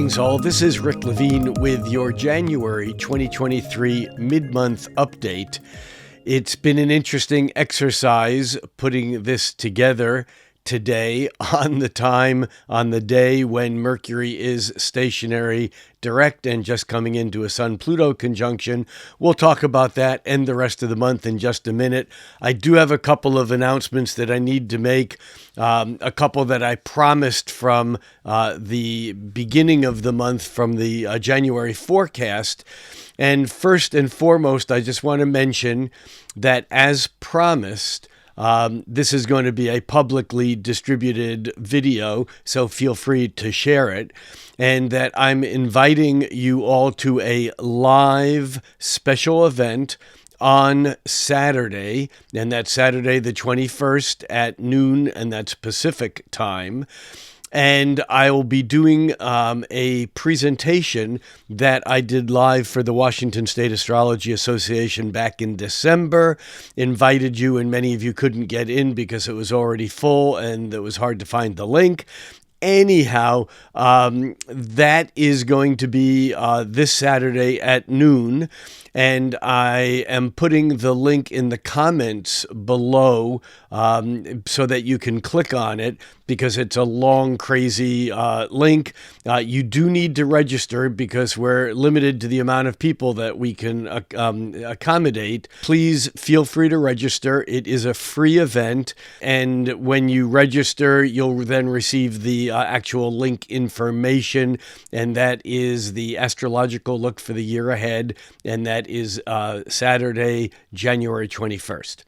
Greetings all, this is Rick Levine with your January 2023 mid-month update. It's been an interesting exercise putting this together today on the day when Mercury is stationary direct and just coming into a Sun-Pluto conjunction. We'll talk about that and the rest of the month in just a minute. I do have a couple of announcements that I need to make, a couple that I promised from the beginning of the month from the January forecast. And first and foremost, I just want to mention that as promised, this is going to be a publicly distributed video, so feel free to share it, and that I'm inviting you all to a live special event on Saturday, and that's Saturday the 21st at noon, and that's Pacific time. And I will be doing a presentation that I did live for the Washington State Astrology Association back in December. Invited you, and many of you couldn't get in because it was already full and it was hard to find the link. Anyhow, that is going to be this Saturday at noon, and I am putting the link in the comments below so that you can click on it, because it's a long, crazy link. You do need to register because we're limited to the amount of people that we can accommodate. Please feel free to register. It is a free event, and when you register, you'll then receive the actual link information, and that is the astrological look for the year ahead, and that is Saturday, January 21st.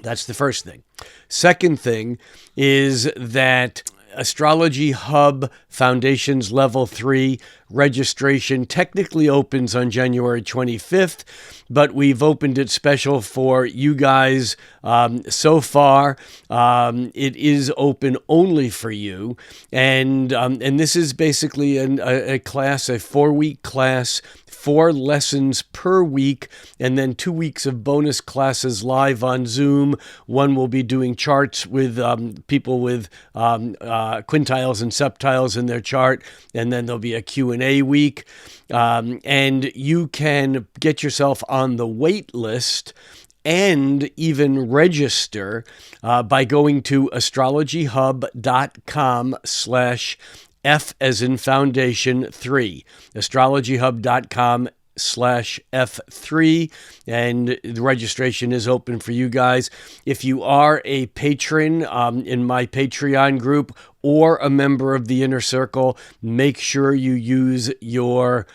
That's the first thing. Second thing is that Astrology Hub Foundations Level 3 registration technically opens on January 25th, but we've opened it special for you guys so far. It is open only for you, and this is basically a class, a 4-week class, 4 lessons per week, and then 2 weeks of bonus classes live on Zoom. One will be doing charts with people with quintiles and septiles in their chart, and then there'll be a Q&A week. And you can get yourself on the wait list and even register by going to astrologyhub.com/F as in foundation 3, astrologyhub.com/F3, and the registration is open for you guys. If you are a patron in my Patreon group or a member of the Inner Circle, make sure you use your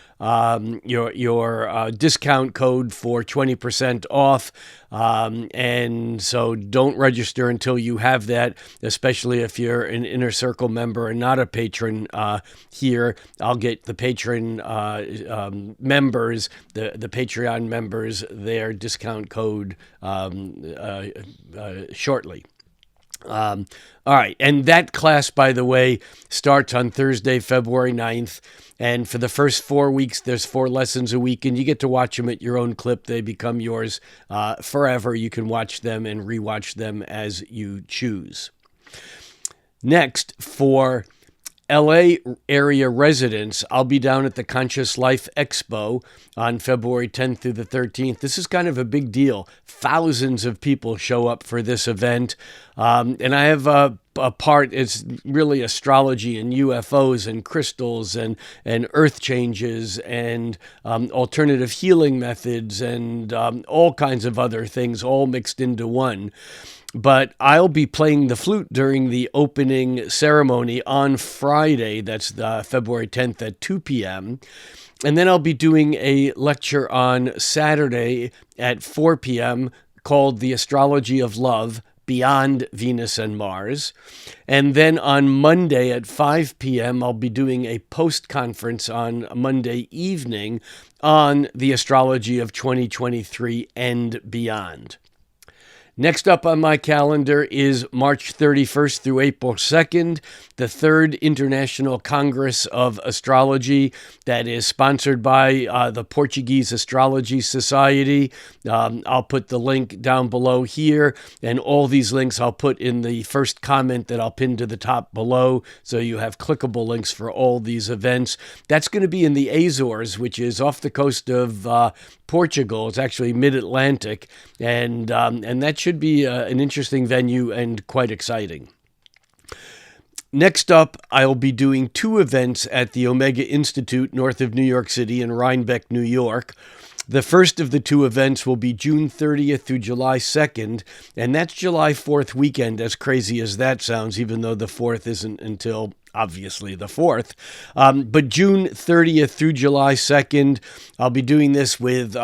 discount code for 20% off. And so don't register until you have that, especially if you're an Inner Circle member and not a patron here. I'll get the patron members, the Patreon members, their discount code shortly. All right. And that class, by the way, starts on Thursday, February 9th. And for the first 4 weeks, there's 4 lessons a week, and you get to watch them at your own clip. They become yours forever. You can watch them and rewatch them as you choose. Next, for LA area residents, I'll be down at the Conscious Life Expo on February 10th through the 13th. This is kind of a big deal. Thousands of people show up for this event. And I have a part, it's really astrology and UFOs and crystals and earth changes and alternative healing methods and all kinds of other things all mixed into one. But I'll be playing the flute during the opening ceremony on Friday. That's February 10th at 2 p.m. And then I'll be doing a lecture on Saturday at 4 p.m. called The Astrology of Love, Beyond Venus and Mars. And then on Monday at 5 p.m., I'll be doing a post-conference on Monday evening on the astrology of 2023 and beyond. Next up on my calendar is March 31st through April 2nd, the third International Congress of Astrology that is sponsored by the Portuguese Astrology Society. I'll put the link down below here, and all these links I'll put in the first comment that I'll pin to the top below, so you have clickable links for all these events. That's going to be in the Azores, which is off the coast of Portugal. It's actually mid-Atlantic, and that should be an interesting venue and quite exciting. Next up, I'll be doing two events at the Omega Institute north of New York City in Rhinebeck, New York. The first of the two events will be June 30th through July 2nd, and that's July 4th weekend, as crazy as that sounds, even though the 4th isn't until obviously the 4th. But June 30th through July 2nd, I'll be doing this with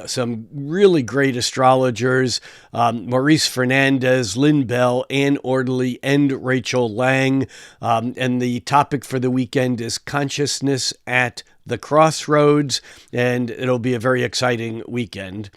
some really great astrologers, Maurice Fernandez, Lynn Bell, Ann Orderly, and Rachel Lang. And the topic for the weekend is consciousness at the crossroads, and it'll be a very exciting weekend.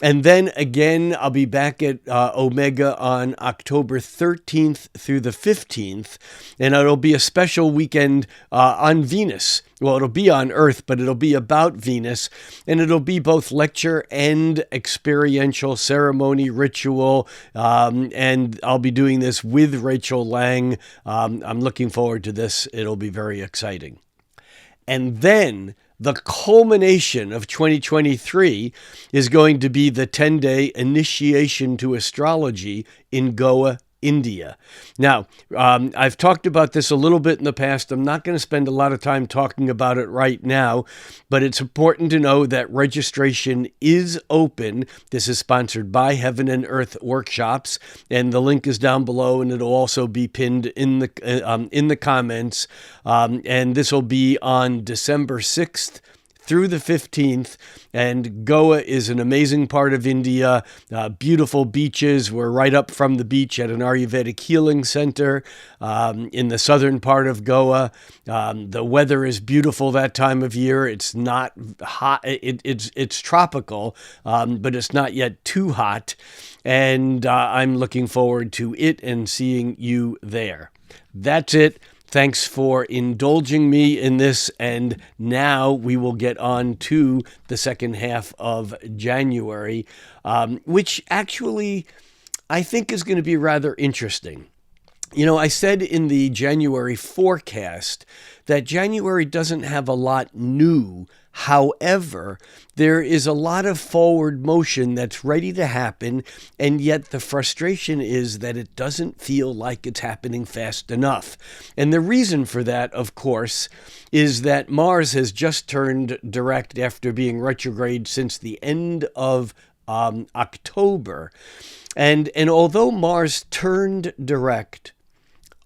And then again, I'll be back at Omega on October 13th through the 15th, and it'll be a special weekend on Venus. Well, it'll be on Earth, but it'll be about Venus, and it'll be both lecture and experiential ceremony ritual, and I'll be doing this with Rachel Lang. I'm looking forward to this. It'll be very exciting. And then the culmination of 2023 is going to be the 10-day initiation to astrology in Goa, India. Now, I've talked about this a little bit in the past. I'm not going to spend a lot of time talking about it right now, but it's important to know that registration is open. This is sponsored by Heaven and Earth Workshops, and the link is down below, and it'll also be pinned in the comments. And this will be on December 6th through the 15th, and Goa is an amazing part of India. Beautiful beaches. We're right up from the beach at an Ayurvedic healing center in the southern part of Goa. The weather is beautiful that time of year. It's not hot. It's tropical, but it's not yet too hot, and I'm looking forward to it and seeing you there. That's it. Thanks for indulging me in this, and now we will get on to the second half of January, which actually I think is going to be rather interesting. You know, I said in the January forecast that January doesn't have a lot new. However, there is a lot of forward motion that's ready to happen, and yet the frustration is that it doesn't feel like it's happening fast enough. And the reason for that, of course, is that Mars has just turned direct after being retrograde since the end of October. And although Mars turned direct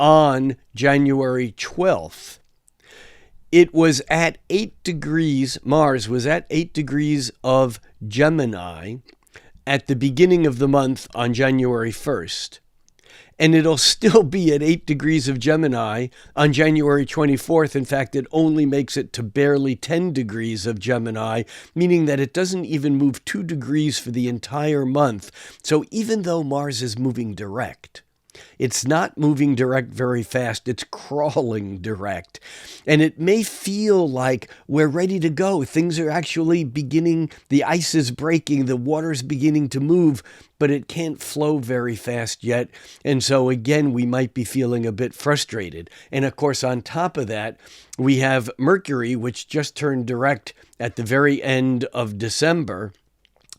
on January 12th, it was at 8 degrees, Mars was at 8 degrees of Gemini at the beginning of the month on January 1st. And it'll still be at 8 degrees of Gemini on January 24th. In fact, it only makes it to barely 10 degrees of Gemini, meaning that it doesn't even move 2 degrees for the entire month. So even though Mars is moving direct, it's not moving direct very fast. It's crawling direct. And it may feel like we're ready to go. Things are actually beginning, the ice is breaking, the water's beginning to move, but it can't flow very fast yet. And so again, we might be feeling a bit frustrated. And of course, on top of that, we have Mercury, which just turned direct at the very end of December.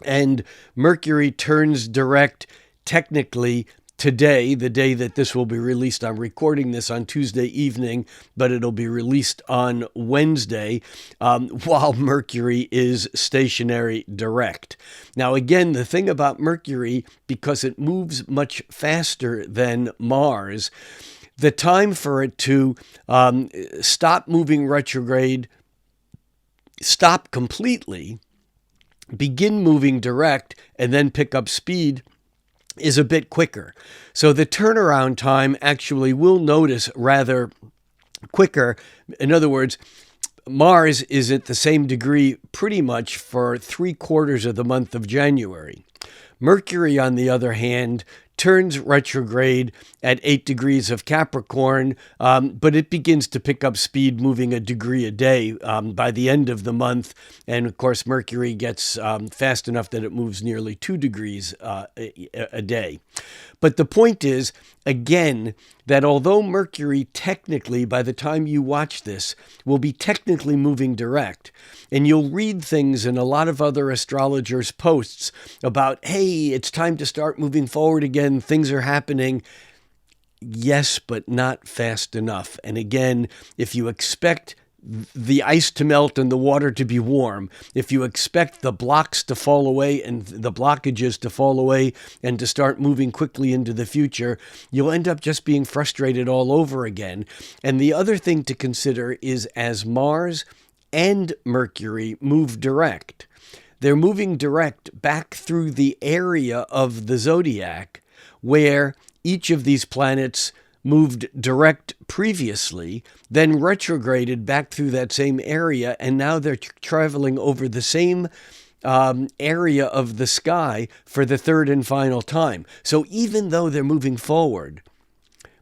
And Mercury turns direct technically today, the day that this will be released. I'm recording this on Tuesday evening, but it'll be released on Wednesday while Mercury is stationary direct. Now, again, the thing about Mercury, because it moves much faster than Mars, the time for it to stop moving retrograde, stop completely, begin moving direct, and then pick up speed is a bit quicker. So the turnaround time actually will notice rather quicker. In other words, Mars is at the same degree pretty much for 3/4 of the month of January. Mercury, on the other hand, turns retrograde at 8 degrees of Capricorn, but it begins to pick up speed, moving a degree a day by the end of the month. And of course, Mercury gets fast enough that it moves nearly 2 degrees a day. But the point is, again, that although Mercury technically, by the time you watch this, will be technically moving direct, and you'll read things in a lot of other astrologers' posts about, hey, it's time to start moving forward again, things are happening. Yes, but not fast enough. And again, if you expect the ice to melt and the water to be warm, if you expect the blocks to fall away and the blockages to fall away and to start moving quickly into the future, you'll end up just being frustrated all over again. And the other thing to consider is as Mars and Mercury move direct, they're moving direct back through the area of the zodiac where each of these planets moved direct previously, then retrograded back through that same area, and now they're traveling over the same area of the sky for the third and final time. So even though they're moving forward,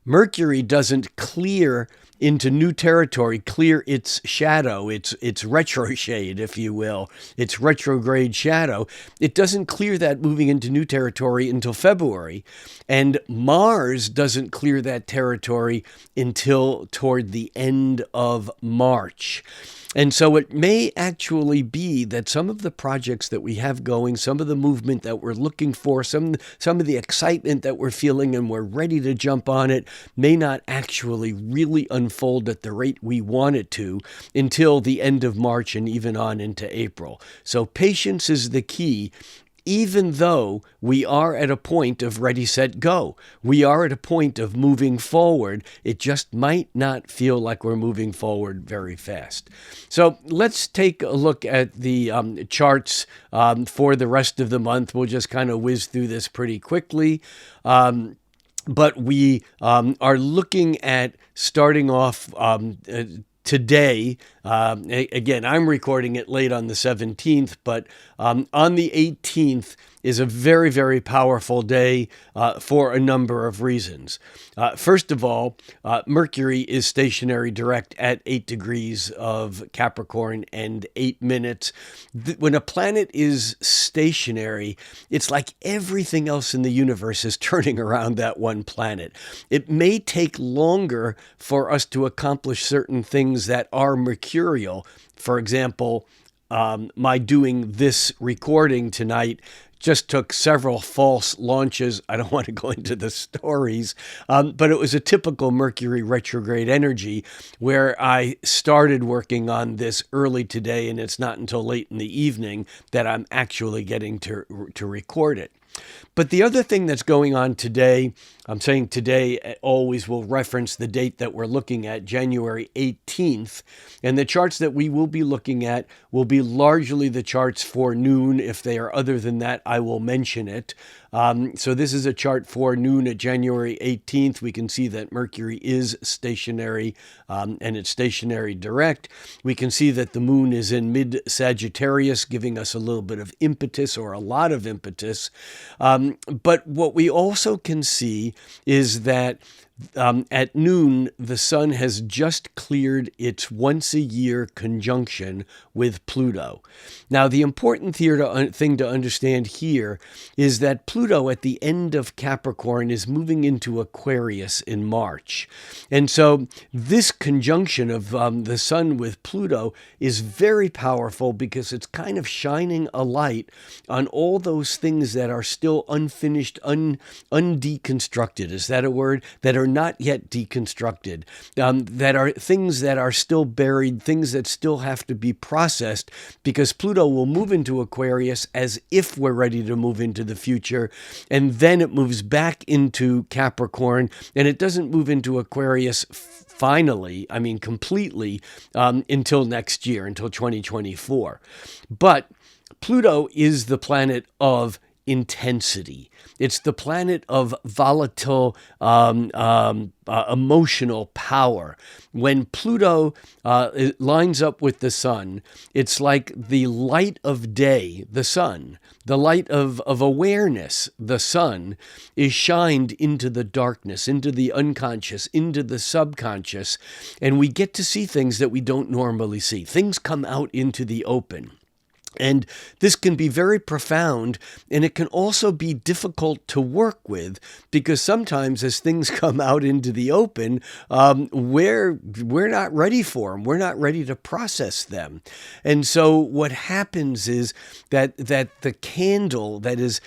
Mercury doesn't clear into new territory, clear its shadow, its retro shade, if you will, its retrograde shadow. It doesn't clear that moving into new territory until February. And Mars doesn't clear that territory until toward the end of March. And so it may actually be that some of the projects that we have going, some of the movement that we're looking for, some of the excitement that we're feeling and we're ready to jump on it may not actually really unfold at the rate we want it to until the end of March and even on into April. So patience is the key. Even though we are at a point of ready, set, go, we are at a point of moving forward. It just might not feel like we're moving forward very fast. So let's take a look at the charts for the rest of the month. We'll just kind of whiz through this pretty quickly. But we are looking at starting off today. Again, I'm recording it late on the 17th, but on the 18th is a very, very powerful day for a number of reasons. First of all, Mercury is stationary direct at 8 degrees of Capricorn and 8 minutes. When a planet is stationary, it's like everything else in the universe is turning around that one planet. It may take longer for us to accomplish certain things that are mercurial. For example, my doing this recording tonight just took several false launches. I don't want to go into the stories, but it was a typical Mercury retrograde energy where I started working on this early today, and it's not until late in the evening that I'm actually getting to record it. But the other thing that's going on today, I'm saying today always will reference the date that we're looking at, January 18th. And the charts that we will be looking at will be largely the charts for noon. If they are other than that, I will mention it. So this is a chart for noon at January 18th. We can see that Mercury is stationary and it's stationary direct. We can see that the moon is in mid-Sagittarius, giving us a little bit of impetus or a lot of impetus. But what we also can see is that at noon, the sun has just cleared its once-a-year conjunction with Pluto. Now, the important thing to understand here is that Pluto at the end of Capricorn is moving into Aquarius in March. And so this conjunction of the sun with Pluto is very powerful because it's kind of shining a light on all those things that are still unfinished, undeconstructed. Is that a word? That are not yet deconstructed, that are things that are still buried, things that still have to be processed, because Pluto will move into Aquarius as if we're ready to move into the future, and then it moves back into Capricorn, and it doesn't move into Aquarius finally, completely, until next year, until 2024. But Pluto is the planet of intensity. It's the planet of volatile emotional power. When Pluto it lines up with the sun, it's like the light of day, the sun, the light of awareness, the sun, is shined into the darkness, into the unconscious, into the subconscious, and we get to see things that we don't normally see. Things come out into the open. And this can be very profound, and it can also be difficult to work with, because sometimes as things come out into the open, we're not ready for them. We're not ready to process them. And so what happens is that the candle that is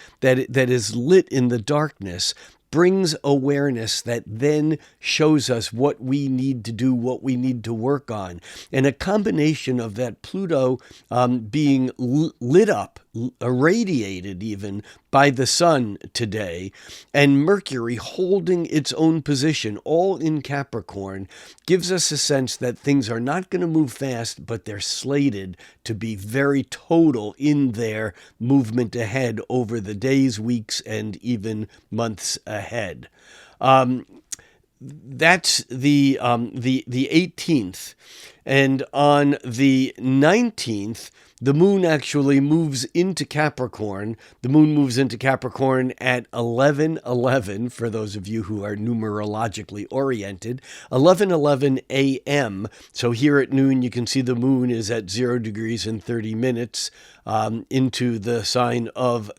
lit in the darkness brings awareness that then shows us what we need to do, what we need to work on. And a combination of that Pluto being lit up, irradiated even by the sun today, and Mercury holding its own position, all in Capricorn, gives us a sense that things are not going to move fast, but they're slated to be very total in their movement ahead over the days, weeks, and even months ahead. That's the 18th. And on the 19th, the moon actually moves into Capricorn. The moon moves into Capricorn at 11:11, for those of you who are numerologically oriented, 11:11 a.m. So here at noon, you can see the moon is at 0 degrees and 30 minutes into the sign of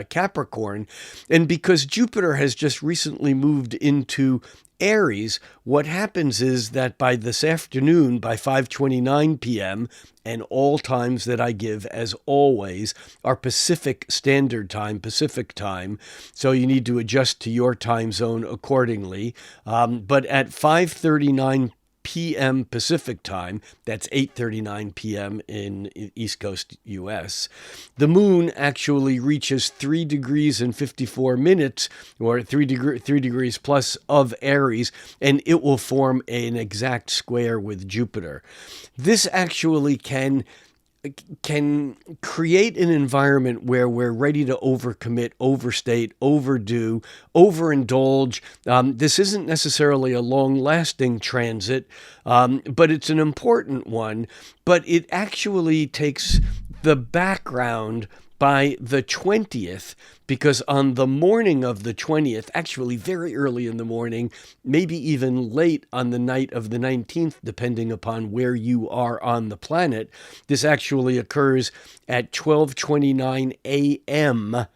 Capricorn. And because Jupiter has just recently moved into Aries, what happens is that by this afternoon, by 5:29 p.m., and all times that I give, as always, are Pacific Standard Time, Pacific Time, so you need to adjust to your time zone accordingly. But at 5:39 p.m. Pacific Time, that's 8:39 p.m. in East Coast U.S., the moon actually reaches 3 degrees and 54 minutes, or 3 degrees plus of Aries, and it will form an exact square with Jupiter. This actually can create an environment where we're ready to overcommit, overstate, overdo, overindulge. This isn't necessarily a long-lasting transit, but it's an important one. But it actually takes the background by the 20th, because on the morning of the 20th, actually very early in the morning, maybe even late on the night of the 19th, depending upon where you are on the planet, this actually occurs at 12:29 a.m.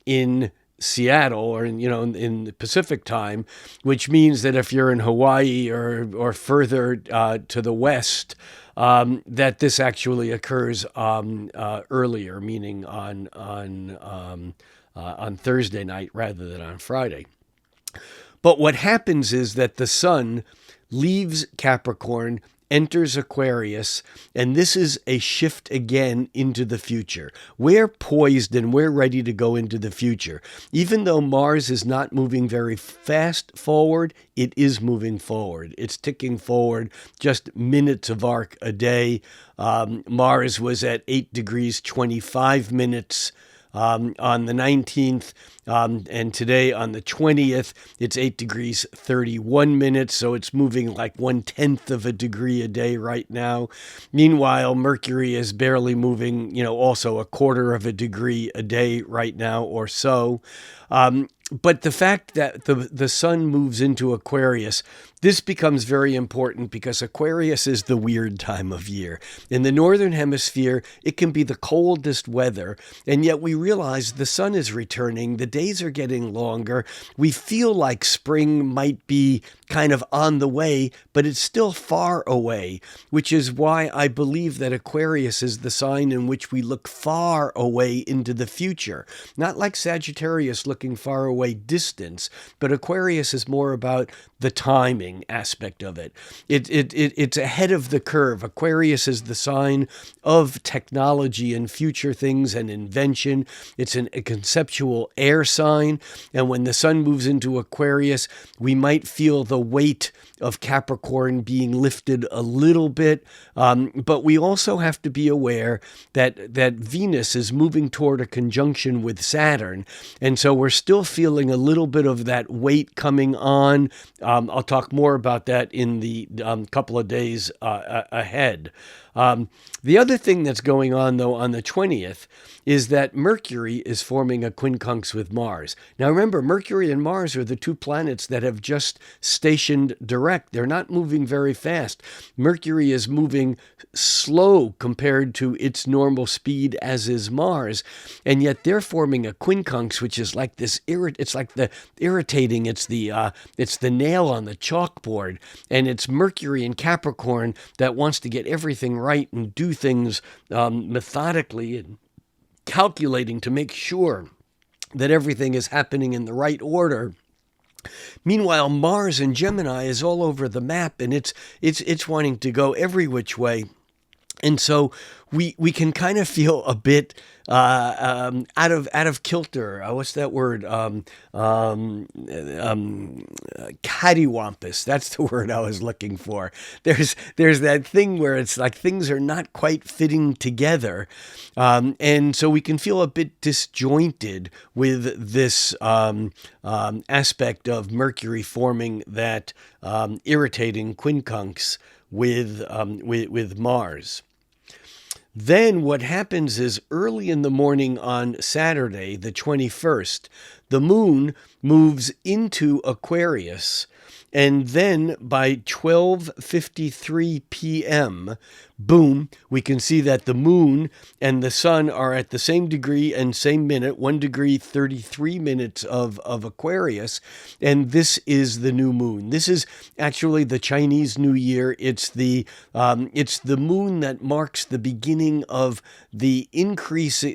in Seattle, or in the Pacific time, which means that if you're in Hawaii or further to the west, that this actually occurs earlier, meaning on Thursday night rather than on Friday. But what happens is that the sun leaves Capricorn, enters Aquarius, and this is a shift again into the future. We're poised and we're ready to go into the future. Even though Mars is not moving very fast forward, it is moving forward. It's ticking forward just minutes of arc a day. Mars was at 8 degrees 25 minutes on the 19th, and today on the 20th, it's 8 degrees 31 minutes, so it's moving like 1/10 of a degree a day right now. Meanwhile, Mercury is barely moving, also 1/4 of a degree a day right now or so. But the fact that the sun moves into Aquarius, this becomes very important because Aquarius is the weird time of year. In the northern hemisphere, it can be the coldest weather, and yet we realize the sun is returning, the days are getting longer, we feel like spring might be kind of on the way, but it's still far away, which is why I believe that Aquarius is the sign in which we look far away into the future. Not like Sagittarius looking far away away distance, but Aquarius is more about the timing aspect of it. It's ahead of the curve. Aquarius is the sign of technology and future things and invention. It's a conceptual air sign, and when the sun moves into Aquarius, we might feel the weight of Capricorn being lifted a little bit, but we also have to be aware that Venus is moving toward a conjunction with Saturn, and so we're still feeling a little bit of that weight coming on. I'll talk more about that in the couple of days ahead. The other thing that's going on, though, on the 20th is that Mercury is forming a quincunx with Mars. Now, remember, Mercury and Mars are the two planets that have just stationed direct. They're not moving very fast. Mercury is moving slow compared to its normal speed, as is Mars, and yet they're forming a quincunx, which is like this. It's like the irritating. It's the nail on the chalkboard, and it's Mercury in Capricorn that wants to get everything right and do things methodically and calculating to make sure that everything is happening in the right order. Meanwhile, Mars in Gemini is all over the map, and it's wanting to go every which way. And so we can kind of feel a bit out of kilter. What's that word? Cattywampus. That's the word I was looking for. There's that thing where it's like things are not quite fitting together, and so we can feel a bit disjointed with this aspect of Mercury forming that irritating quincunx with Mars. Then what happens is early in the morning on Saturday, the 21st, the moon moves into Aquarius, and then by 12:53 p.m., boom, we can see that the moon and the sun are at the same degree and same minute, 1 degree 33 minutes of Aquarius, and this is the new moon. This is actually the Chinese New Year. It's the moon that marks the beginning of the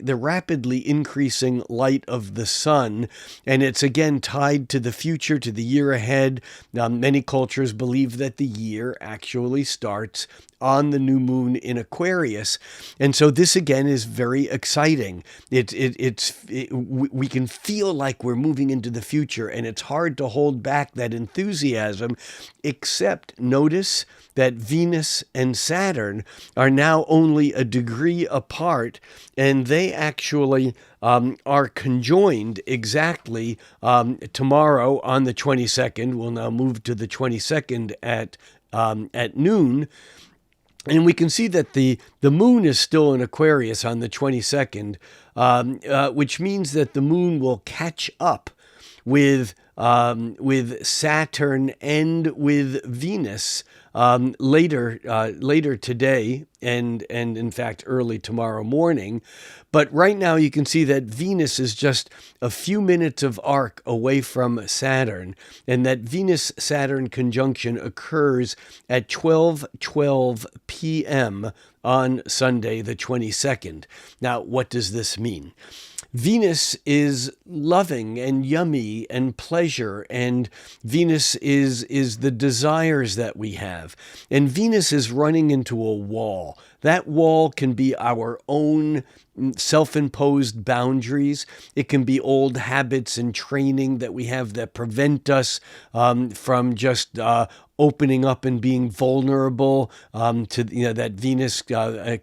rapidly increasing light of the sun, and it's again tied to the future, to the year ahead. Many cultures believe that the year actually starts on the new moon in Aquarius, and so this again is very exciting. We can feel like we're moving into the future, and it's hard to hold back that enthusiasm. Except notice that Venus and Saturn are now only a degree apart, and they actually are conjoined exactly tomorrow on the 22nd. We'll now move to the 22nd at noon. And we can see that the moon is still in Aquarius on the 22nd, which means that the moon will catch up with Saturn and with Venus later today, and in fact early tomorrow morning. But right now you can see that Venus is just a few minutes of arc away from Saturn, and that Venus-Saturn conjunction occurs at 12:12 p.m. on Sunday the 22nd. Now, what does this mean? Venus is loving and yummy and pleasure, and Venus is the desires that we have. And Venus is running into a wall. That wall can be our own self-imposed boundaries. It can be old habits and training that we have that prevent us from just opening up and being vulnerable to that Venus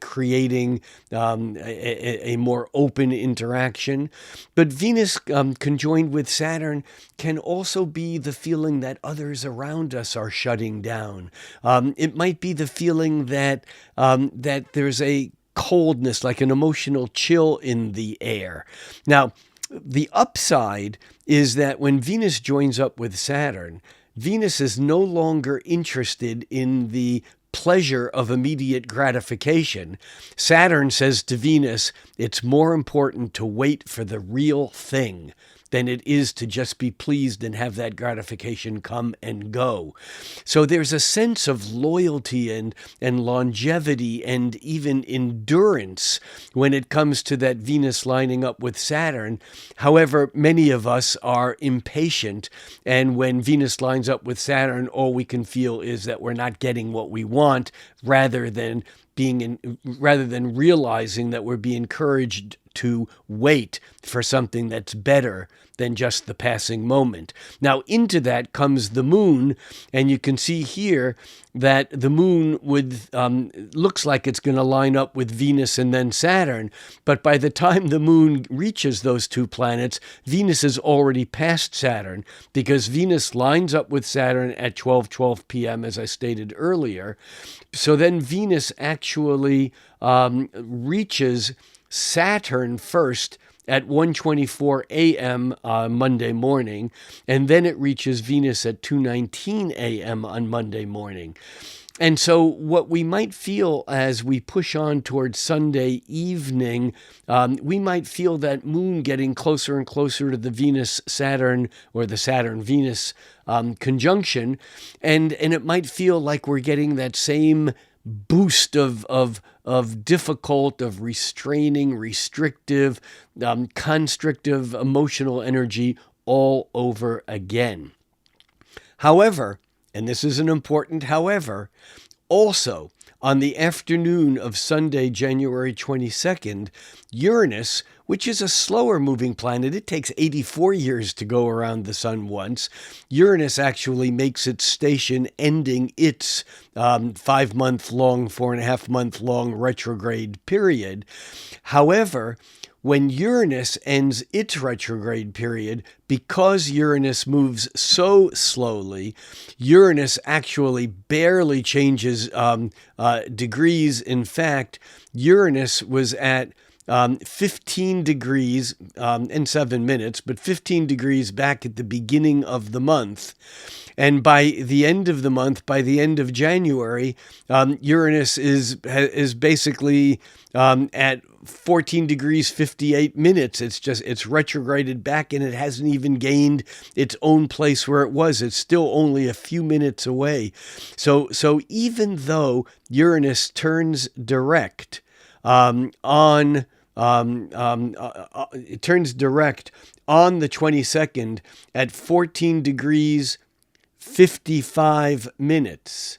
creating a more open interaction. But Venus conjoined with Saturn can also be the feeling that others around us are shutting down. It might be the feeling that there's a coldness, like an emotional chill in the air. Now, the upside is that when Venus joins up with Saturn, Venus is no longer interested in the pleasure of immediate gratification. Saturn says to Venus, it's more important to wait for the real thing. than it is to just be pleased and have that gratification come and go. So there's a sense of loyalty and longevity and even endurance when it comes to that Venus lining up with Saturn. However, many of us are impatient, and when Venus lines up with Saturn, all we can feel is that we're not getting what we want, rather than realizing that we're being encouraged to wait for something that's better than just the passing moment. Now, into that comes the moon, and you can see here that the moon looks like it's going to line up with Venus and then Saturn, but by the time the moon reaches those two planets, Venus is already past Saturn, because Venus lines up with Saturn at 12:12 p.m., as I stated earlier. So then Venus actually reaches Saturn first at 1:24 a.m. Monday morning, and then it reaches Venus at 2:19 a.m. on Monday morning. And so what we might feel as we push on towards Sunday evening, we might feel that moon getting closer and closer to the Venus-Saturn or the Saturn-Venus conjunction, and it might feel like we're getting that same boost of difficult, of restraining, restrictive, constrictive emotional energy all over again. However, and this is an important however, also on the afternoon of Sunday, January 22nd, Uranus, which is a slower moving planet, it takes 84 years to go around the sun once. Uranus actually makes its station, ending its 5-month-long, 4.5-month-long retrograde period. However, when Uranus ends its retrograde period, because Uranus moves so slowly, Uranus actually barely changes degrees. In fact, Uranus was at 15 degrees and 7 minutes, but 15 degrees back at the beginning of the month. And by the end of the month, by the end of January, Uranus is basically at 14 degrees 58 minutes. It's retrograded back, and it hasn't even gained its own place where it was. It's still only a few minutes away. So even though Uranus turns direct it turns direct on the 22nd at 14 degrees 55 minutes.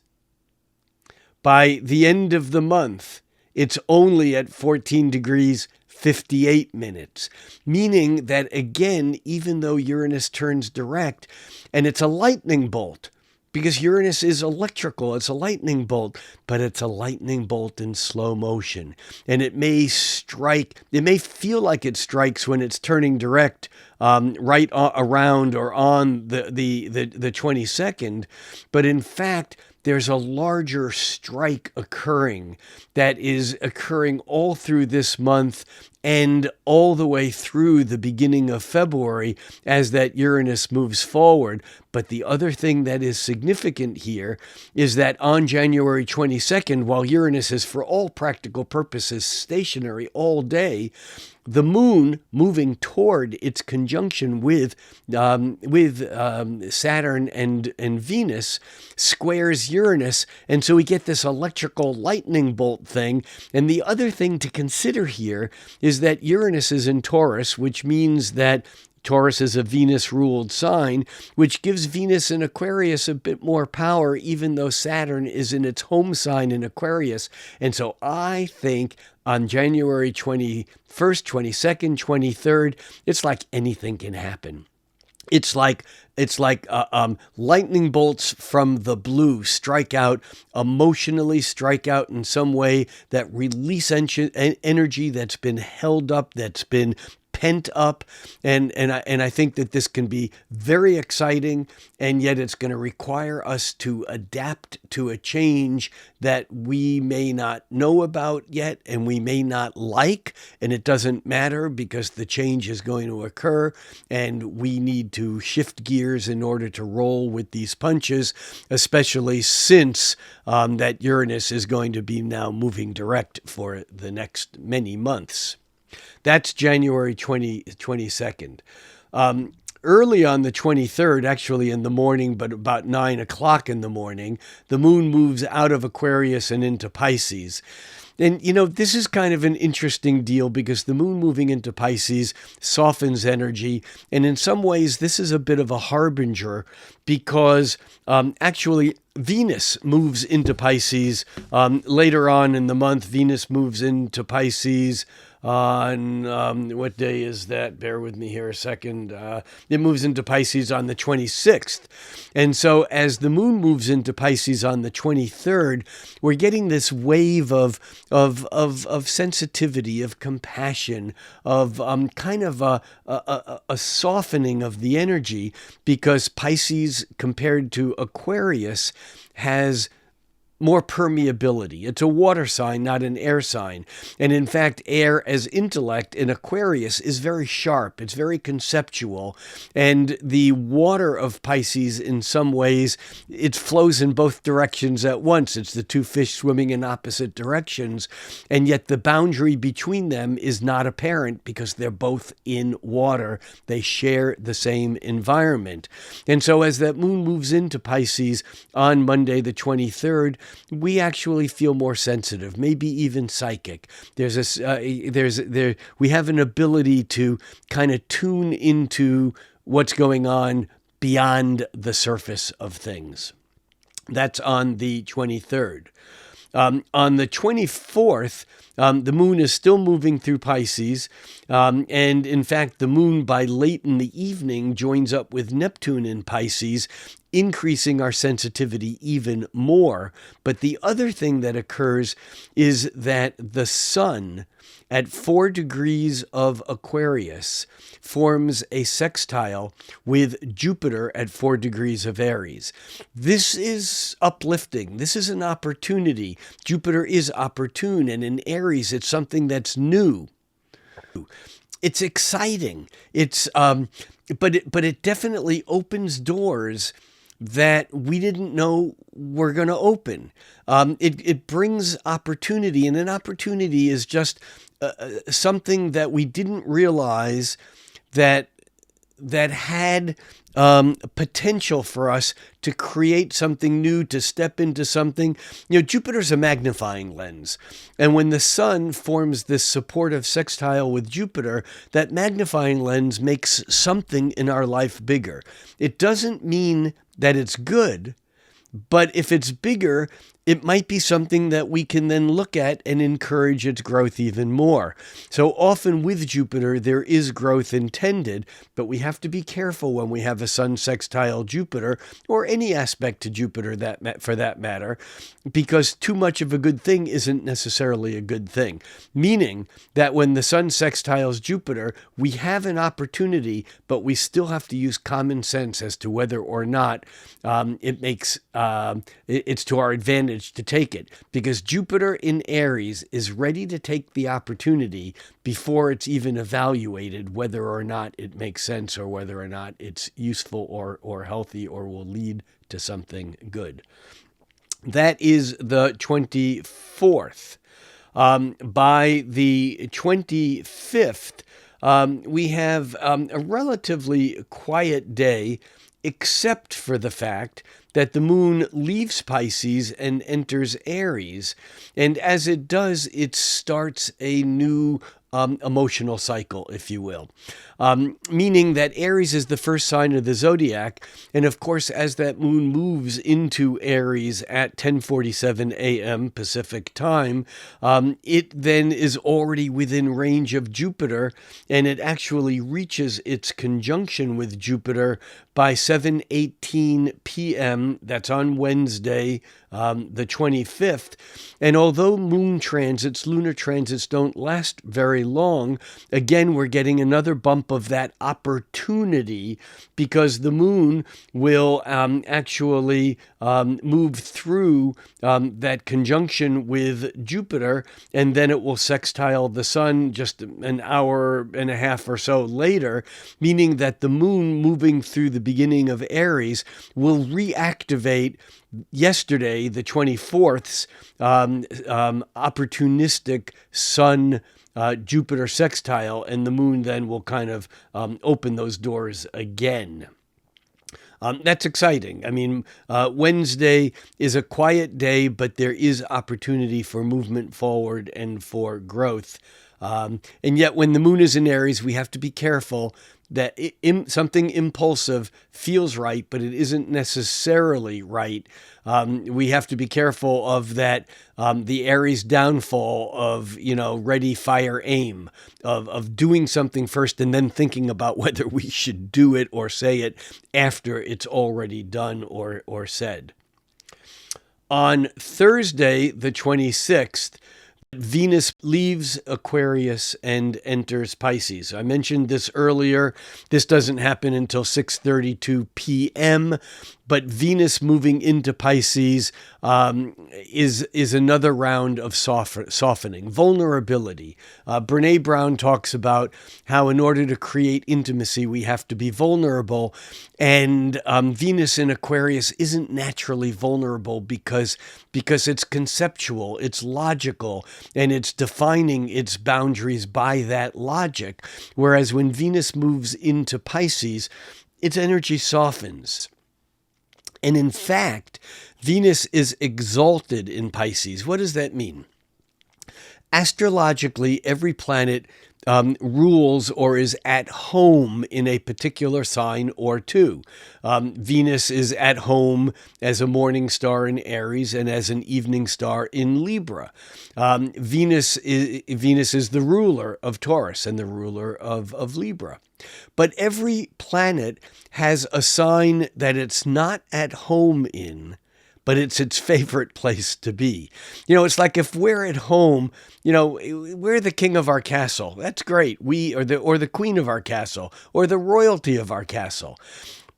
By the end of the month, it's only at 14 degrees 58 minutes, meaning that, again, even though Uranus turns direct, and it's a lightning bolt, because Uranus is electrical, it's a lightning bolt, but it's a lightning bolt in slow motion. And it may feel like it strikes when it's turning direct right around or on the 22nd, but in fact, there's a larger strike occurring that is occurring all through this month and all the way through the beginning of February as that Uranus moves forward. But the other thing that is significant here is that on January 22nd, while Uranus is for all practical purposes stationary all day, the moon, moving toward its conjunction with Saturn and Venus, squares Uranus, and so we get this electrical lightning bolt thing. And the other thing to consider here is that Uranus is in Taurus, which means that Taurus is a Venus-ruled sign, which gives Venus in Aquarius a bit more power, even though Saturn is in its home sign in Aquarius. And so I think on January 21st, 22nd, 23rd, it's like anything can happen. It's like lightning bolts from the blue strike out emotionally, strike out in some way that release energy that's been held up, that's been pent up, and I think that this can be very exciting, and yet it's going to require us to adapt to a change that we may not know about yet, and we may not like, and it doesn't matter because the change is going to occur, and we need to shift gears in order to roll with these punches, especially since that Uranus is going to be now moving direct for the next many months. That's January 22nd. Early on the 23rd, actually in the morning, but about 9 o'clock in the morning, the moon moves out of Aquarius and into Pisces. And, this is kind of an interesting deal because the moon moving into Pisces softens energy. And in some ways, this is a bit of a harbinger because actually Venus moves into Pisces later on in the month. Venus moves into Pisces on what day is that? Bear with me here a second. It moves into Pisces on the 26th. And so as the moon moves into Pisces on the 23rd, we're getting this wave of sensitivity, of compassion, of kind of a softening of the energy, because Pisces compared to Aquarius has more permeability. It's a water sign, not an air sign. And in fact, air as intellect in Aquarius is very sharp. It's very conceptual. And the water of Pisces, in some ways, it flows in both directions at once. It's the two fish swimming in opposite directions. And yet the boundary between them is not apparent because they're both in water. They share the same environment. And so as that moon moves into Pisces on Monday, the 23rd, we actually feel more sensitive, maybe even psychic. We have an ability to kind of tune into what's going on beyond the surface of things. That's on the 23rd. On the 24th, the moon is still moving through Pisces. And in fact, the moon by late in the evening joins up with Neptune in Pisces, increasing our sensitivity even more. But the other thing that occurs is that the sun at 4 degrees of Aquarius forms a sextile with Jupiter at 4 degrees of Aries. This is uplifting. This is an opportunity. Jupiter is opportune, and in Aries, it's something that's new. It's exciting. But it definitely opens doors that we didn't know were going to open. It brings opportunity, and an opportunity is just something that we didn't realize that had potential for us to create something new, to step into something. Jupiter's a magnifying lens. And when the sun forms this supportive sextile with Jupiter, that magnifying lens makes something in our life bigger. It doesn't mean that it's good, but if it's bigger, it might be something that we can then look at and encourage its growth even more. So often with Jupiter, there is growth intended, but we have to be careful when we have a sun sextile Jupiter, or any aspect to Jupiter for that matter, because too much of a good thing isn't necessarily a good thing. Meaning that when the sun sextiles Jupiter, we have an opportunity, but we still have to use common sense as to whether or not it's to our advantage to take it, because Jupiter in Aries is ready to take the opportunity before it's even evaluated whether or not it makes sense, or whether or not it's useful or healthy or will lead to something good. That is the 24th. By the 25th, we have a relatively quiet day, except for the fact that the moon leaves Pisces and enters Aries. And as it does, it starts a new emotional cycle, if you will. Meaning that Aries is the first sign of the zodiac. And of course, as that moon moves into Aries at 10:47 a.m. Pacific time, it then is already within range of Jupiter, and it actually reaches its conjunction with Jupiter by 7:18 p.m. That's on Wednesday, the 25th. And although lunar transits don't last very long, again, we're getting another bump of that opportunity, because the moon will actually move through that conjunction with Jupiter, and then it will sextile the sun just an hour and a half or so later, meaning that the moon moving through the beginning of Aries will reactivate yesterday, the 24th's, opportunistic sun Jupiter sextile, and the moon then will kind of open those doors again. That's exciting. I mean, Wednesday is a quiet day, but there is opportunity for movement forward and for growth. And yet, when the moon is in Aries, we have to be careful that something impulsive feels right, but it isn't necessarily right. We have to be careful of that, the Aries downfall of, ready, fire, aim, of doing something first and then thinking about whether we should do it or say it after it's already done or said. On Thursday, the 26th, Venus leaves Aquarius and enters Pisces. I mentioned this earlier. This doesn't happen until 6:32 p.m., but Venus moving into Pisces is another round of softening, vulnerability. Brene Brown talks about how in order to create intimacy, we have to be vulnerable. And Venus in Aquarius isn't naturally vulnerable because it's conceptual, it's logical, and it's defining its boundaries by that logic. Whereas when Venus moves into Pisces, its energy softens. And in fact, Venus is exalted in Pisces. What does that mean? Astrologically, every planet rules or is at home in a particular sign or two. Venus is at home as a morning star in Aries and as an evening star in Libra. Venus is the ruler of Taurus and the ruler of Libra. But every planet has a sign that it's not at home in, but it's its favorite place to be. It's like if we're at home, we're the king of our castle. That's great. We are the queen of our castle or the royalty of our castle.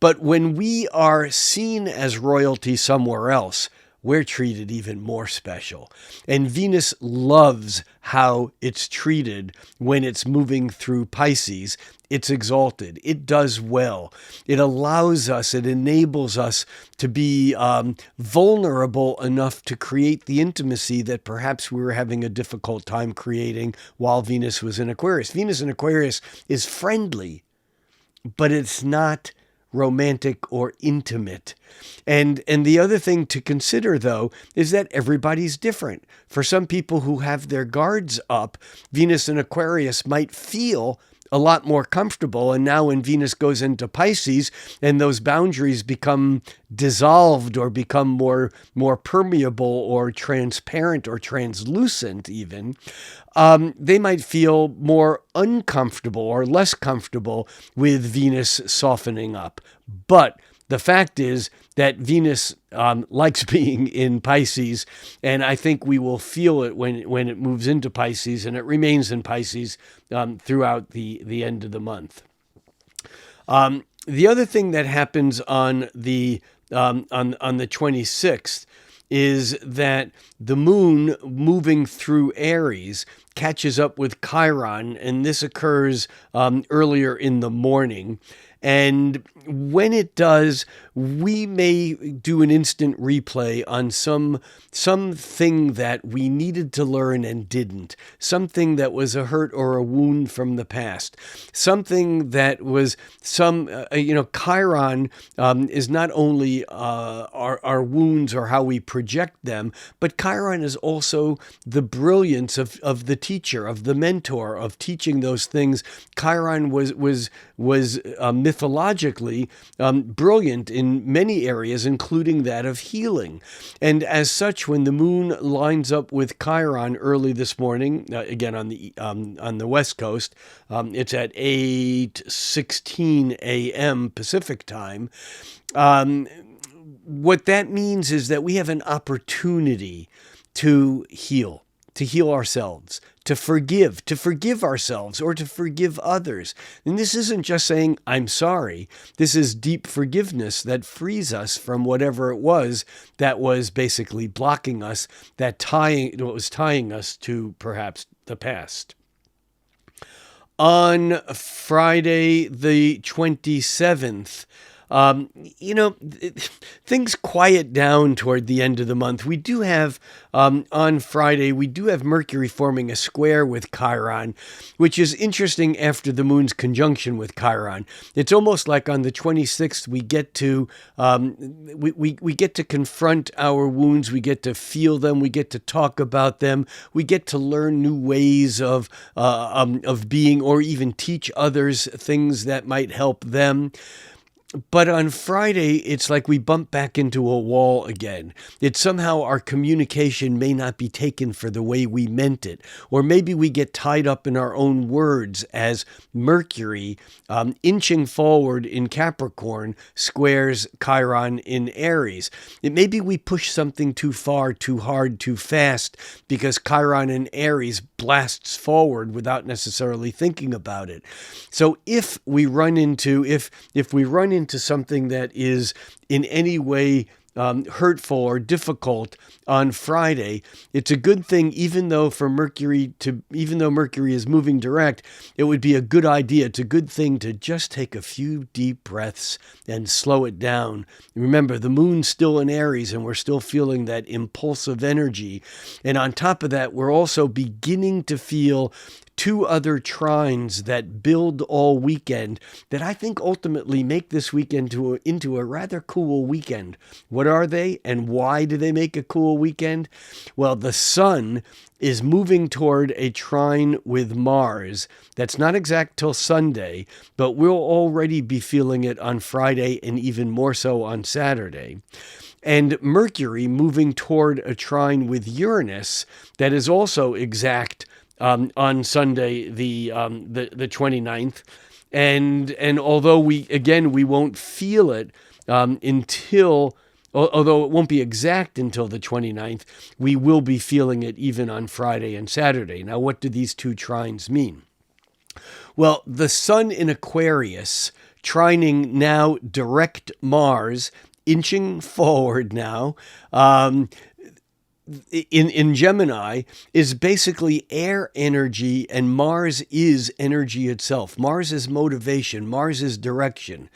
But when we are seen as royalty somewhere else, we're treated even more special. And Venus loves how it's treated when it's moving through Pisces. It's exalted. It does well. It allows us, it enables us to be vulnerable enough to create the intimacy that perhaps we were having a difficult time creating while Venus was in Aquarius. Venus in Aquarius is friendly, but it's not romantic or intimate. And the other thing to consider, though, is that everybody's different. For some people who have their guards up, Venus in Aquarius might feel a lot more comfortable. And now when Venus goes into Pisces and those boundaries become dissolved or become more permeable or transparent or translucent even, they might feel more uncomfortable or less comfortable with Venus softening up. But the fact is that Venus likes being in Pisces, and I think we will feel it when it moves into Pisces, and it remains in Pisces throughout the end of the month. The other thing that happens on the 26th is that the moon moving through Aries catches up with Chiron, and this occurs earlier in the morning. And when it does, we may do an instant replay on something that we needed to learn and didn't, something that was a hurt or a wound from the past, something that was Chiron is not only our wounds or how we project them, but Chiron is also the brilliance of the teacher, of the mentor, of teaching those things. Chiron was mythologically brilliant in many areas, including that of healing. And as such, when the moon lines up with Chiron early this morning, again on the West Coast, it's at 8:16 a.m. Pacific time. What that means is that we have an opportunity to heal ourselves, to forgive ourselves or to forgive others. And this isn't just saying, I'm sorry. This is deep forgiveness that frees us from whatever it was that was basically blocking us, that was tying us to perhaps the past. On Friday, the 27th, things quiet down toward the end of the month. We do have, on Friday, we do have Mercury forming a square with Chiron, which is interesting after the moon's conjunction with Chiron. It's almost like on the 26th, we get to we get to confront our wounds, we get to feel them, we get to talk about them, we get to learn new ways of being, or even teach others things that might help them. But on Friday, it's like we bump back into a wall again. It's somehow our communication may not be taken for the way we meant it. Or maybe we get tied up in our own words as Mercury, inching forward in Capricorn, squares Chiron in Aries. Maybe we push something too far, too hard, too fast, because Chiron in Aries blasts forward without necessarily thinking about it. So if we run into something that is in any way hurtful or difficult on Friday, it's a good thing, even though Mercury is moving direct, it would be a good idea. It's a good thing to just take a few deep breaths and slow it down. Remember, the moon's still in Aries and we're still feeling that impulsive energy. And on top of that, we're also beginning to feel two other trines that build all weekend that I think ultimately make this weekend into a rather cool weekend. What are they, and why do they make a cool weekend? Well, the sun is moving toward a trine with Mars. That's not exact till Sunday, but we'll already be feeling it on Friday and even more so on Saturday. And Mercury moving toward a trine with Uranus that is also exact on Sunday, the 29th. And although we won't feel it although it won't be exact until the 29th, we will be feeling it even on Friday and Saturday. Now, what do these two trines mean? Well, the sun in Aquarius, trining now direct Mars, inching forward now, in Gemini, is basically air energy, and Mars is energy itself. Mars is motivation. Mars is direction.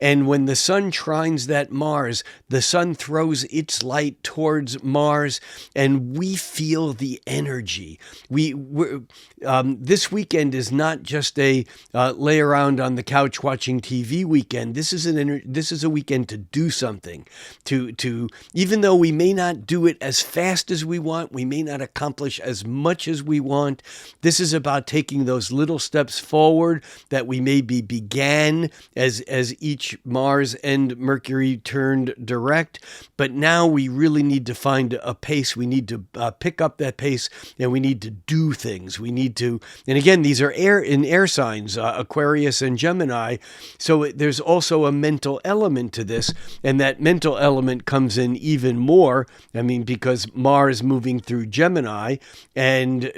And when the sun trines that Mars, the sun throws its light towards Mars, and we feel the energy. This weekend is not just a lay around on the couch watching TV weekend. This is a weekend to do something. To even though we may not do it as fast as we want, we may not accomplish as much as we want. This is about taking those little steps forward that we maybe began as each Mars and Mercury turned direct. But now we really need to find a pace. We need to pick up that pace, and we need to do things. We need to, and again, these are air signs, Aquarius and Gemini. So there's also a mental element to this, and that mental element comes in even more. I mean, because Mars moving through Gemini, and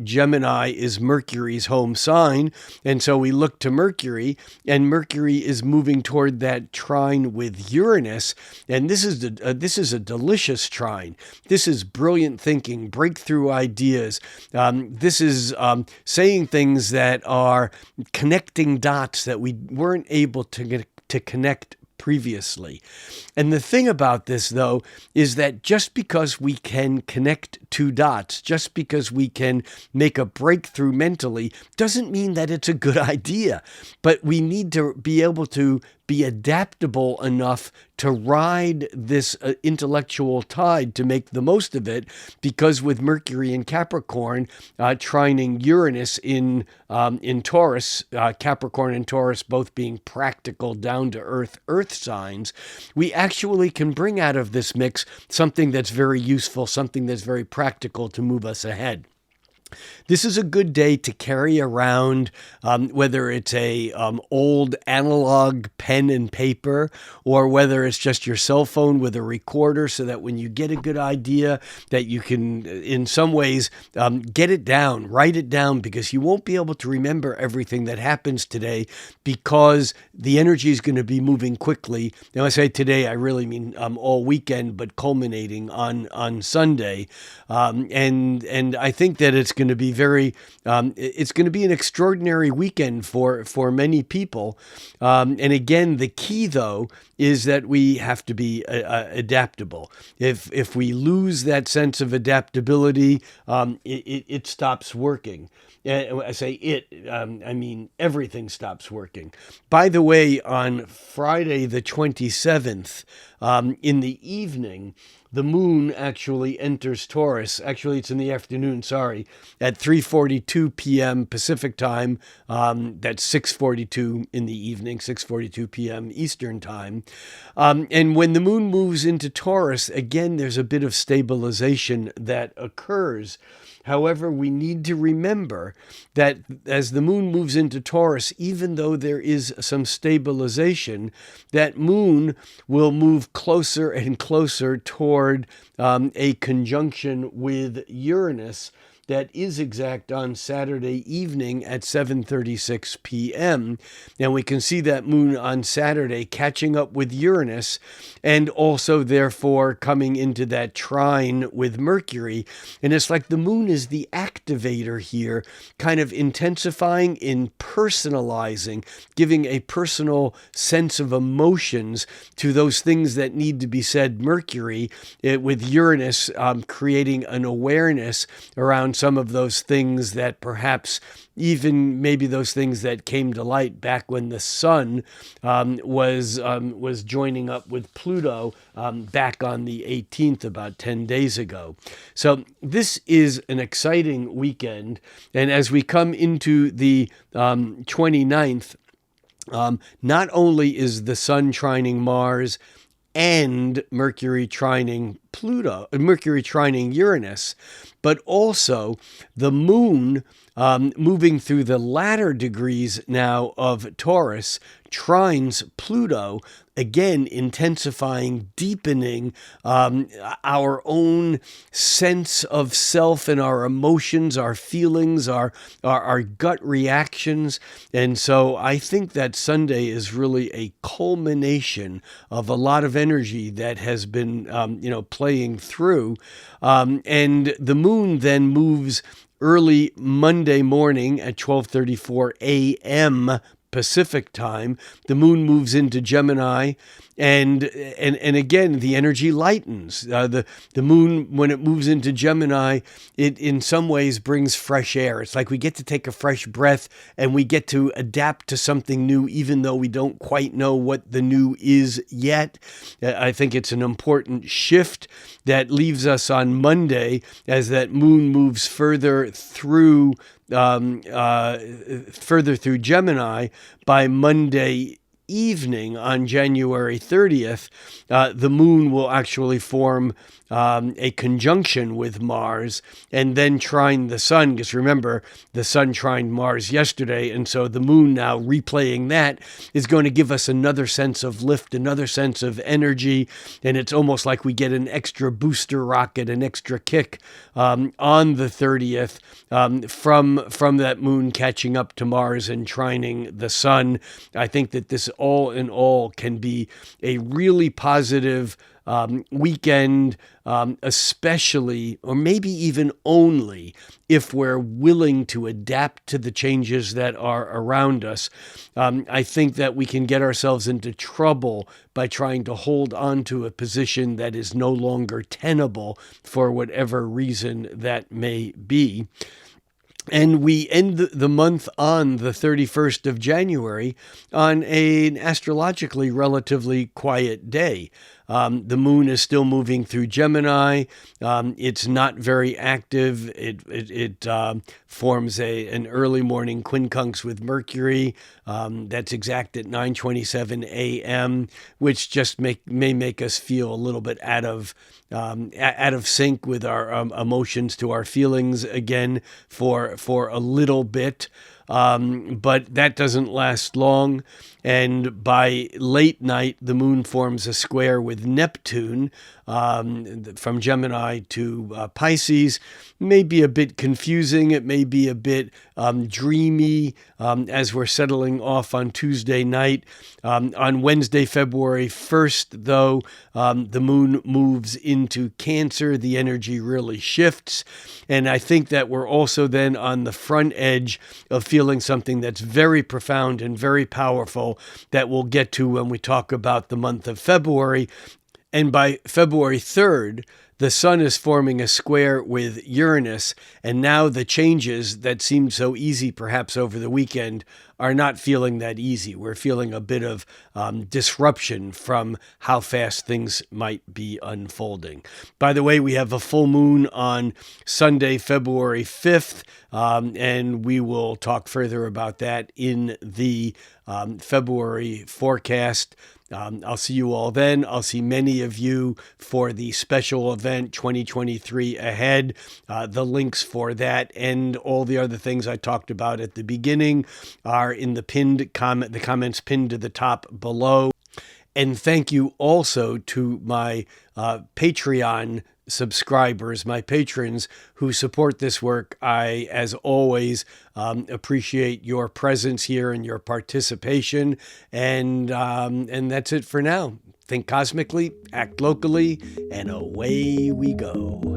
Gemini is Mercury's home sign, and so we look to Mercury, and Mercury is moving toward that trine with Uranus, and this is a delicious trine. This is brilliant thinking, breakthrough ideas. This is saying things that are connecting dots that we weren't able to connect previously. And the thing about this, though, is that just because we can connect two dots, just because we can make a breakthrough mentally, doesn't mean that it's a good idea. But we need to be able to be adaptable enough to ride this intellectual tide to make the most of it, because with Mercury in Capricorn, trining Uranus in Taurus, Capricorn and Taurus both being practical, down-to-earth earth signs, we actually can bring out of this mix something that's very useful, something that's very practical to move us ahead. This is a good day to carry around, whether it's a old analog pen and paper, or whether it's just your cell phone with a recorder, so that when you get a good idea, that you can, in some ways, get it down, write it down, because you won't be able to remember everything that happens today, because the energy is going to be moving quickly. Now, I say today, I really mean all weekend, but culminating on Sunday, and I think that it's going to be it's going to be an extraordinary weekend for many people. And again, the key though is that we have to be adaptable. If we lose that sense of adaptability, it stops working. I say I mean everything stops working. By the way, on Friday the 27th, in the evening, the moon actually enters Taurus. Actually, it's in the afternoon, sorry, at 3:42 p.m. Pacific time. That's 6:42 in the evening, 6:42 p.m. Eastern time. And when the moon moves into Taurus, again, there's a bit of stabilization that occurs. However, we need to remember that as the moon moves into Taurus, even though there is some stabilization, that moon will move closer and closer toward a conjunction with Uranus that is exact on Saturday evening at 7:36 p.m. And we can see that moon on Saturday catching up with Uranus and also therefore coming into that trine with Mercury. And it's like the moon is the activator here, kind of intensifying, impersonalizing, giving a personal sense of emotions to those things that need to be said. Mercury, with Uranus creating an awareness around some of those things that perhaps even maybe those things that came to light back when the sun was joining up with Pluto back on the 18th, about 10 days ago. So this is an exciting weekend. And as we come into the 29th, not only is the sun trining Mars and Mercury trining Uranus, but also the moon moving through the latter degrees now of Taurus trines Pluto, again intensifying, deepening our own sense of self and our emotions, our feelings, our gut reactions. And so I think that Sunday is really a culmination of a lot of energy that has been playing through. And the moon then moves early Monday morning at 12:34 a.m. Pacific time. The moon moves into Gemini, and again the energy lightens. The moon, when it moves into Gemini, it in some ways brings fresh air. It's like we get to take a fresh breath and we get to adapt to something new, even though we don't quite know what the new is yet. I think it's an important shift that leaves us on Monday as that moon moves further through Gemini. By Monday evening on January 30th, the moon will actually form a conjunction with Mars and then trine the sun, because remember, the sun trined Mars yesterday, and so the moon now replaying that is going to give us another sense of lift, another sense of energy, and it's almost like we get an extra booster rocket, an extra kick on the 30th from that moon catching up to Mars and trining the sun. I think that this all in all can be a really positive weekend, especially, or maybe even only, if we're willing to adapt to the changes that are around us. I think that we can get ourselves into trouble by trying to hold on to a position that is no longer tenable for whatever reason that may be. And we end the month on the 31st of January on an astrologically relatively quiet day. The moon is still moving through Gemini. It's not very active. It forms an early morning quincunx with Mercury. That's exact at 9:27 a.m., which just may make us feel a little bit out of sync with our emotions to our feelings again for a little bit. but that doesn't last long. And by late night, the moon forms a square with Neptune from Gemini to Pisces. May be a bit confusing. It may be a bit dreamy as we're settling off on Tuesday night. On Wednesday, February 1st, though, the moon moves into Cancer. The energy really shifts. And I think that we're also then on the front edge of feeling something that's very profound and very powerful that we'll get to when we talk about the month of February. And by February 3rd, the sun is forming a square with Uranus, and now the changes that seemed so easy perhaps over the weekend are not feeling that easy. We're feeling a bit of disruption from how fast things might be unfolding. By the way, we have a full moon on Sunday, February 5th, and we will talk further about that in the February forecast. I'll see you all then. I'll see many of you for the special event 2023 ahead. The links for that and all the other things I talked about at the beginning are in the comments pinned to the top below. And thank you also to my Patreon subscribers, my patrons who support this work. I, as always, appreciate your presence here and your participation. And that's it for now. Think cosmically, act locally, and away we go.